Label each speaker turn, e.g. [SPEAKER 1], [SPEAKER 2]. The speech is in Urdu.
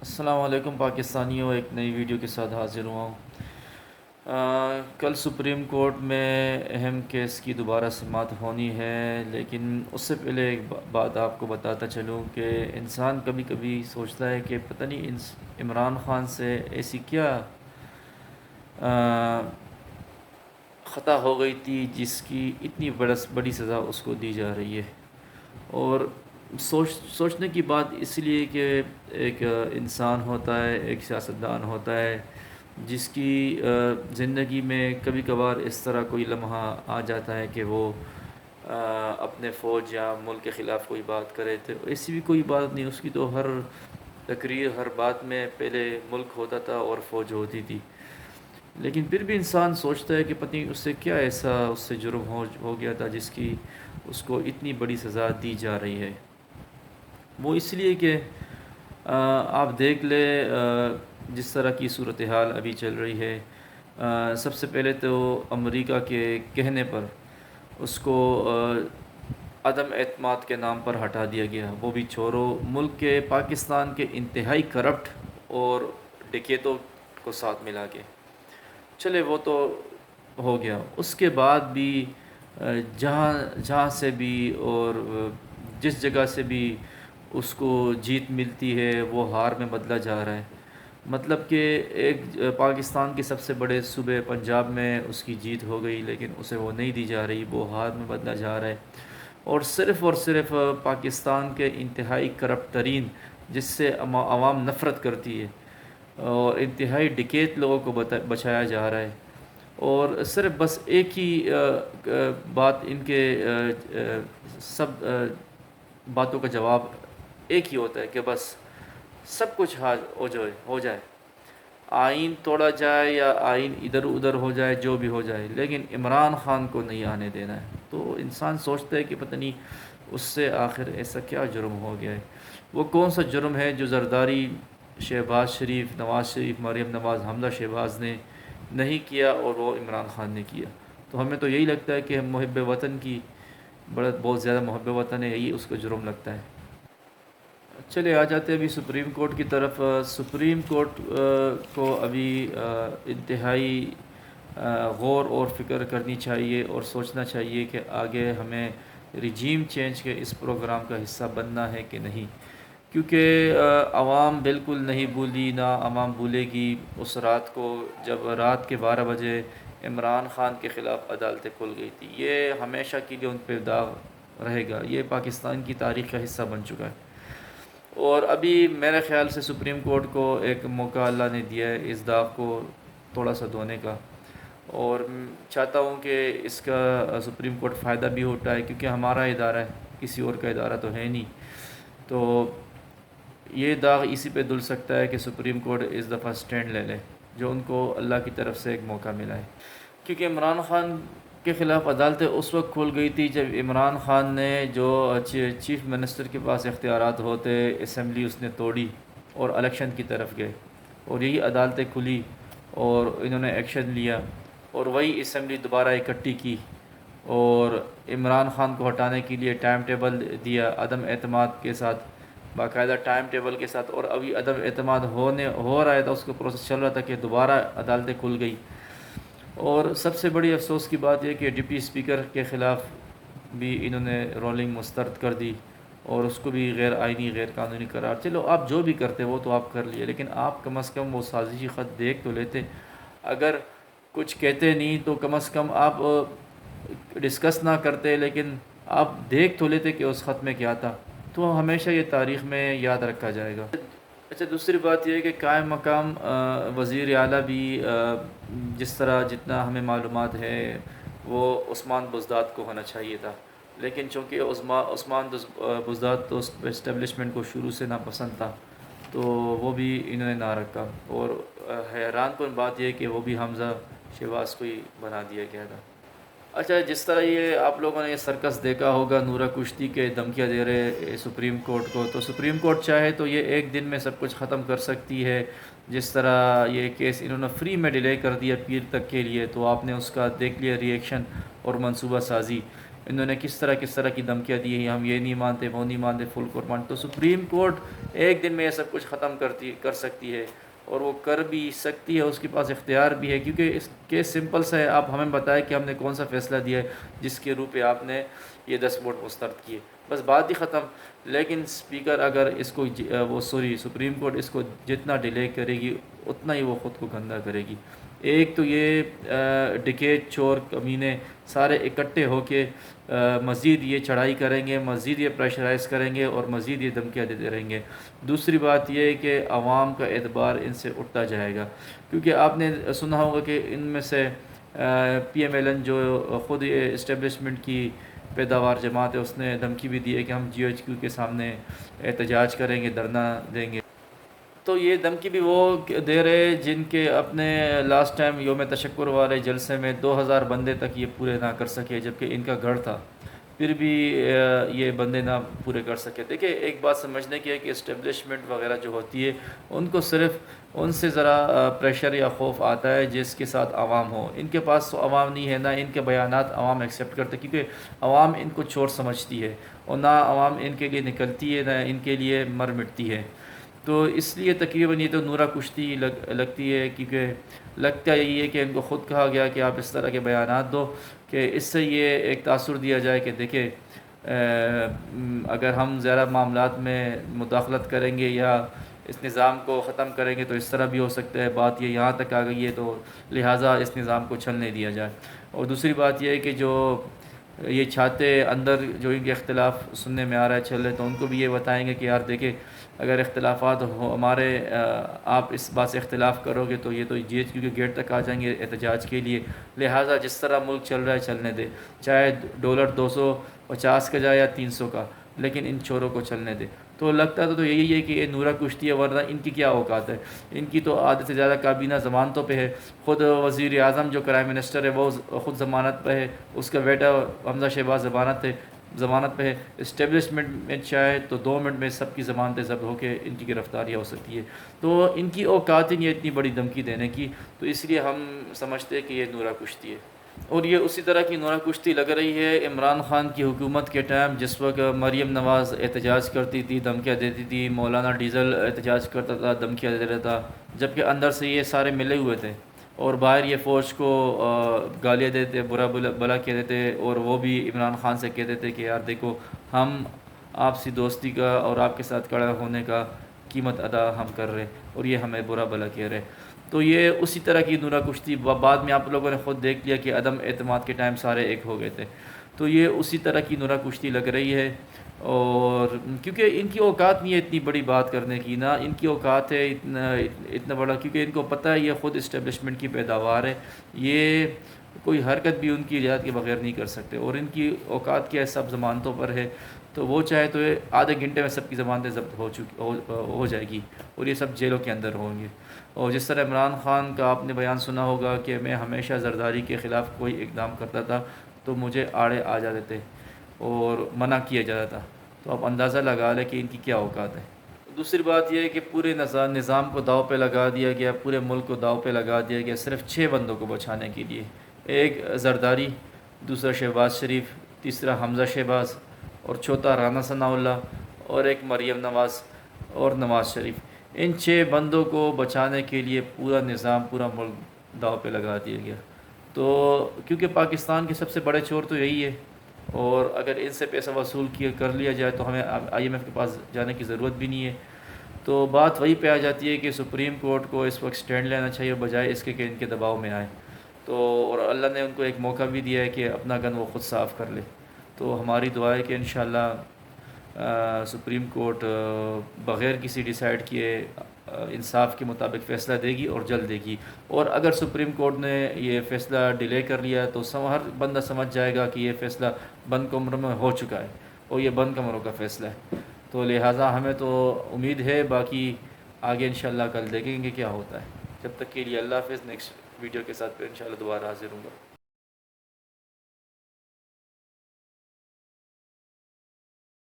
[SPEAKER 1] السلام علیکم پاکستانیوں، ایک نئی ویڈیو کے ساتھ حاضر ہوا ہوں۔ کل سپریم کورٹ میں اہم کیس کی دوبارہ سماعت ہونی ہے، لیکن اس سے پہلے ایک بات آپ کو بتاتا چلوں کہ انسان کبھی کبھی سوچتا ہے کہ پتہ نہیں عمران خان سے ایسی کیا آ، خطا ہو گئی تھی جس کی اتنی بڑی سزا اس کو دی جا رہی ہے۔ اور سوچنے کی بات اس لیے کہ ایک انسان ہوتا ہے، ایک سیاستدان ہوتا ہے جس کی زندگی میں کبھی کبھار اس طرح کوئی لمحہ آ جاتا ہے کہ وہ اپنے فوج یا ملک کے خلاف کوئی بات کرے، تو ایسی بھی کوئی بات نہیں، اس کی تو ہر تقریر ہر بات میں پہلے ملک ہوتا تھا اور فوج ہوتی تھی۔ لیکن پھر بھی انسان سوچتا ہے کہ پتہ نہیں اس سے کیا ایسا اس سے جرم ہو گیا تھا جس کی اس کو اتنی بڑی سزا دی جا رہی ہے۔ وہ اس لیے کہ آپ دیکھ لیں جس طرح کی صورتحال ابھی چل رہی ہے۔ سب سے پہلے تو امریکہ کے کہنے پر اس کو عدم اعتماد کے نام پر ہٹا دیا گیا، وہ بھی چھوڑو، ملک کے پاکستان کے انتہائی کرپٹ اور ڈکیتوں کو ساتھ ملا کے چلے، وہ تو ہو گیا۔ اس کے بعد بھی جہاں سے بھی اور جس جگہ سے بھی اس کو جیت ملتی ہے وہ ہار میں بدلا جا رہا ہے۔ مطلب کہ ایک پاکستان کے سب سے بڑے صوبے پنجاب میں اس کی جیت ہو گئی، لیکن اسے وہ نہیں دی جا رہی، وہ ہار میں بدلا جا رہا ہے۔ اور صرف پاکستان کے انتہائی کرپٹ ترین، جس سے عوام نفرت کرتی ہے اور انتہائی ڈکیت لوگوں کو بچایا جا رہا ہے۔ اور صرف بس ایک ہی بات، ان کے سب باتوں کا جواب ایک ہی ہوتا ہے کہ بس سب کچھ ہو جائے، آئین توڑا جائے یا آئین ادھر ادھر ہو جائے، جو بھی ہو جائے، لیکن عمران خان کو نہیں آنے دینا ہے۔ تو انسان سوچتا ہے کہ پتہ نہیں اس سے آخر ایسا کیا جرم ہو گیا ہے، وہ کون سا جرم ہے جو زرداری، شہباز شریف، نواز شریف، مریم نواز، حمزہ شہباز نے نہیں کیا اور وہ عمران خان نے کیا۔ تو ہمیں تو یہی لگتا ہے کہ محب وطن کی بہت زیادہ محب وطن ہے، یہی اس کو جرم لگتا ہے۔ چلے آ جاتے ہیں ابھی سپریم کورٹ کی طرف۔ سپریم کورٹ کو ابھی انتہائی غور اور فکر کرنی چاہیے اور سوچنا چاہیے کہ آگے ہمیں رجیم چینج کے اس پروگرام کا حصہ بننا ہے کہ نہیں، کیونکہ عوام بالکل نہیں بھولی، نہ عوام بھولے گی اس رات کو جب رات کے 12 بجے عمران خان کے خلاف عدالتیں کھل گئی تھی۔ یہ ہمیشہ کے لیے ان پہ داغ رہے گا، یہ پاکستان کی تاریخ کا حصہ بن چکا ہے۔ اور ابھی میرے خیال سے سپریم کورٹ کو ایک موقع اللہ نے دیا ہے اس داغ کو تھوڑا سا دھونے کا، اور چاہتا ہوں کہ اس کا سپریم کورٹ فائدہ بھی اٹھائے، کیونکہ ہمارا ادارہ ہے، کسی اور کا ادارہ تو ہے نہیں۔ تو یہ داغ اسی پہ دھل سکتا ہے کہ سپریم کورٹ اس دفعہ سٹینڈ لے لے، جو ان کو اللہ کی طرف سے ایک موقع ملا ہے۔ کیونکہ عمران خان کے خلاف عدالتیں اس وقت کھل گئی تھی جب عمران خان نے جو چیف منسٹر کے پاس اختیارات ہوتے، اسمبلی اس نے توڑی اور الیکشن کی طرف گئے، اور یہی عدالتیں کھلی اور انہوں نے ایکشن لیا، اور وہی اسمبلی دوبارہ اکٹھی کی اور عمران خان کو ہٹانے کے لیے ٹائم ٹیبل دیا عدم اعتماد کے ساتھ، باقاعدہ ٹائم ٹیبل کے ساتھ، اور ابھی عدم اعتماد ہو رہا تھا، اس کا پروسیس چل رہا تھا کہ دوبارہ عدالتیں کھل گئی۔ اور سب سے بڑی افسوس کی بات یہ کہ ڈپٹی اسپیکر کے خلاف بھی انہوں نے رولنگ مسترد کر دی اور اس کو بھی غیر آئینی، غیر قانونی قرار۔ چلو آپ جو بھی کرتے وہ تو آپ کر لیے، لیکن آپ کم از کم وہ سازشی خط دیکھ تو لیتے، اگر کچھ کہتے نہیں تو کم از کم آپ ڈسکس نہ کرتے، لیکن آپ دیکھ تو لیتے کہ اس خط میں کیا تھا، تو ہمیشہ یہ تاریخ میں یاد رکھا جائے گا۔ اچھا، دوسری بات یہ ہے کہ قائم مقام وزیر اعلیٰ بھی جس طرح جتنا ہمیں معلومات ہے وہ عثمان بزداد کو ہونا چاہیے تھا، لیکن چونکہ عثمان بزداد تو اسٹیبلشمنٹ کو شروع سے ناپسند تھا، تو وہ بھی انہوں نے نہ رکھا، اور حیران کن بات یہ ہے کہ وہ بھی حمزہ شہباز کو ہی بنا دیا گیا تھا۔ اچھا، جس طرح یہ آپ لوگوں نے یہ سرکس دیکھا ہوگا، نورہ کشتی کے دھمکیاں دے رہے سپریم کورٹ کو، تو سپریم کورٹ چاہے تو یہ ایک دن میں سب کچھ ختم کر سکتی ہے۔ جس طرح یہ کیس انہوں نے فری میں ڈیلے کر دیا پیر تک کے لیے، تو آپ نے اس کا دیکھ لیا ری ایکشن اور منصوبہ سازی انہوں نے کس طرح کی دھمکیاں دی ہیں، ہم یہ نہیں مانتے، وہ نہیں مانتے، فل کورٹ مانتے. تو سپریم کورٹ ایک دن میں یہ سب کچھ ختم کر سکتی ہے، اور وہ کر بھی سکتی ہے، اس کے پاس اختیار بھی ہے. کیونکہ اس کیس سمپل سا ہے، آپ ہمیں بتائیں کہ ہم نے کون سا فیصلہ دیا ہے جس کے روح پہ آپ نے یہ 10 ووٹ مسترد کیے، بس بات ہی ختم. لیکن اسپیکر اگر اس کو سپریم کورٹ اس کو جتنا ڈیلے کرے گی اتنا ہی وہ خود کو گندہ کرے گی. ایک تو یہ ڈکیت چور کمینے سارے اکٹھے ہو کے مزید یہ چڑھائی کریں گے، مزید یہ پریشرائز کریں گے، اور مزید یہ دھمکیاں دیتے رہیں گے. دوسری بات یہ ہے کہ عوام کا اعتبار ان سے اٹھتا جائے گا. کیونکہ آپ نے سنا ہوگا کہ ان میں سے پی ایم ایل این جو خود اسٹیبلشمنٹ کی پیداوار جماعت ہے، اس نے دھمکی بھی دی ہے کہ ہم جی ایچ کیو کے سامنے احتجاج کریں گے، دھرنا دیں گے. تو یہ دھمکی بھی وہ دے رہے جن کے اپنے لاسٹ ٹائم یوم تشکر والے جلسے میں 2000 بندے تک یہ پورے نہ کر سکے، جبکہ ان کا گڑھ تھا، پھر بھی یہ بندے نہ پورے کر سکے. دیکھیں ایک بات سمجھنے کی ہے کہ اسٹیبلشمنٹ وغیرہ جو ہوتی ہے ان کو صرف ان سے ذرا پریشر یا خوف آتا ہے جس کے ساتھ عوام ہو. ان کے پاس تو عوام نہیں ہے، نہ ان کے بیانات عوام ایکسیپٹ کرتے، کیونکہ عوام ان کو چور سمجھتی ہے، اور نہ عوام ان کے لیے نکلتی ہے، نہ ان کے لیے مر مٹتی ہے. تو اس لیے تقریباً یہ تو نورا کشتی لگتی ہے، کیونکہ لگتا یہی ہے کہ ان کو خود کہا گیا کہ آپ اس طرح کے بیانات دو کہ اس سے یہ ایک تاثر دیا جائے کہ دیکھیں اگر ہم زیادہ معاملات میں مداخلت کریں گے یا اس نظام کو ختم کریں گے تو اس طرح بھی ہو سکتا ہے. بات یہ یہاں تک آ گئی ہے، تو لہٰذا اس نظام کو چلنے دیا جائے. اور دوسری بات یہ ہے کہ جو یہ چاہتے اندر جو ان کے اختلاف سننے میں آ رہا ہے چل رہے، تو ان کو بھی یہ بتائیں گے کہ یار دیکھیں اگر اختلافات ہو ہمارے آپ اس بات سے اختلاف کرو گے تو یہ تو جی ایچ کیو کے گیٹ تک آ جائیں گے احتجاج کے لیے. لہٰذا جس طرح ملک چل رہا ہے چلنے دے، چاہے ڈالر 250 کا جائے یا 300 کا، لیکن ان چوروں کو چلنے دے. تو لگتا تو یہی ہے کہ یہ نورا کشتی ہے، ورنہ ان کی کیا اوقات ہے. ان کی تو آدھے سے زیادہ کابینہ ضمانتوں پہ ہے. خود وزیر اعظم جو پرائم منسٹر ہے وہ خود ضمانت پہ ہے، اس کا بیٹا حمزہ شہباز ضمانت پہ ہے. اسٹیبلشمنٹ میں چاہے تو 2 منٹ میں سب کی ضمانتیں ضبط ہو کے ان کی گرفتاریاں ہو سکتی ہے. تو ان کی اوقات ہی نہیں ہے اتنی بڑی دھمکی دینے کی. تو اس لیے ہم سمجھتے ہیں کہ یہ نورا کشتی ہے. اور یہ اسی طرح کی نورا کشتی لگ رہی ہے عمران خان کی حکومت کے ٹائم، جس وقت مریم نواز احتجاج کرتی تھی، دھمکیاں دیتی تھی، مولانا ڈیزل احتجاج کرتا تھا، دھمکیاں دے رہا تھا، جبکہ اندر سے یہ سارے ملے ہوئے تھے، اور باہر یہ فوج کو گالیاں دیتے، برا بلا کہتے تھے، اور وہ بھی عمران خان سے کہتے تھے کہ یار دیکھو ہم آپسی دوستی کا اور آپ کے ساتھ کھڑا ہونے کا قیمت ادا ہم کر رہے، اور یہ ہمیں برا بلا کہہ رہے. تو یہ اسی طرح کی نورا کشتی بعد میں آپ لوگوں نے خود دیکھ لیا کہ عدم اعتماد کے ٹائم سارے ایک ہو گئے تھے. تو یہ اسی طرح کی نورا کشتی لگ رہی ہے. اور کیونکہ ان کی اوقات نہیں ہے اتنی بڑی بات کرنے کی، نہ ان کی اوقات ہے اتنا بڑا، کیونکہ ان کو پتہ ہے یہ خود اسٹیبلشمنٹ کی پیداوار ہے، یہ کوئی حرکت بھی ان کی اجازت کے بغیر نہیں کر سکتے. اور ان کی اوقات کیا ہے، سب ضمانتوں پر ہے، تو وہ چاہے تو آدھے گھنٹے میں سب کی ضمانتیں ضبط ہو جائے گی، اور یہ سب جیلوں کے اندر ہوں گے. اور جس طرح عمران خان کا آپ نے بیان سنا ہوگا کہ میں ہمیشہ زرداری کے خلاف کوئی اقدام کرتا تھا تو مجھے آڑے آ جاتے تھے اور منع کیا جاتا تھا. تو آپ اندازہ لگا لیں کہ ان کی کیا اوقات ہے. دوسری بات یہ ہے کہ پورے نظام کو داؤ پہ لگا دیا گیا، پورے ملک کو داؤ پہ لگا دیا گیا صرف 6 بندوں کو بچانے کے لیے. ایک زرداری، دوسرا شہباز شریف، تیسرا حمزہ شہباز، اور چوتھا رانا ثناء اللہ، اور ایک مریم نواز اور نواز شریف. ان 6 بندوں کو بچانے کے لیے پورا نظام، پورا ملک داؤ پہ لگا دیا گیا. تو کیونکہ پاکستان کے سب سے بڑے چور تو یہی ہے، اور اگر ان سے پیسہ وصول کر لیا جائے تو ہمیں آئی ایم ایف کے پاس جانے کی ضرورت بھی نہیں ہے. تو بات وہی پہ آ جاتی ہے کہ سپریم کورٹ کو اس وقت سٹینڈ لینا چاہیے بجائے اس کے کہ ان کے دباؤ میں آئے. تو اور اللہ نے ان کو ایک موقع بھی دیا ہے کہ اپنا گن وہ خود صاف کر لے. تو ہماری دعا ہے کہ انشاءاللہ سپریم کورٹ بغیر کسی ڈیسائیڈ کیے انصاف کے مطابق فیصلہ دے گی، اور جلد دے گی. اور اگر سپریم کورٹ نے یہ فیصلہ ڈیلے کر لیا تو ہر بندہ سمجھ جائے گا کہ یہ فیصلہ بند کمروں میں ہو چکا ہے، اور یہ بند کمروں کا فیصلہ ہے. تو لہٰذا ہمیں تو امید ہے، باقی آگے انشاءاللہ کل دیکھیں گے کیا ہوتا ہے. جب تک کے لیے اللہ حافظ. نیکسٹ ویڈیو کے ساتھ پھر انشاءاللہ دوبارہ حاضر ہوں گا.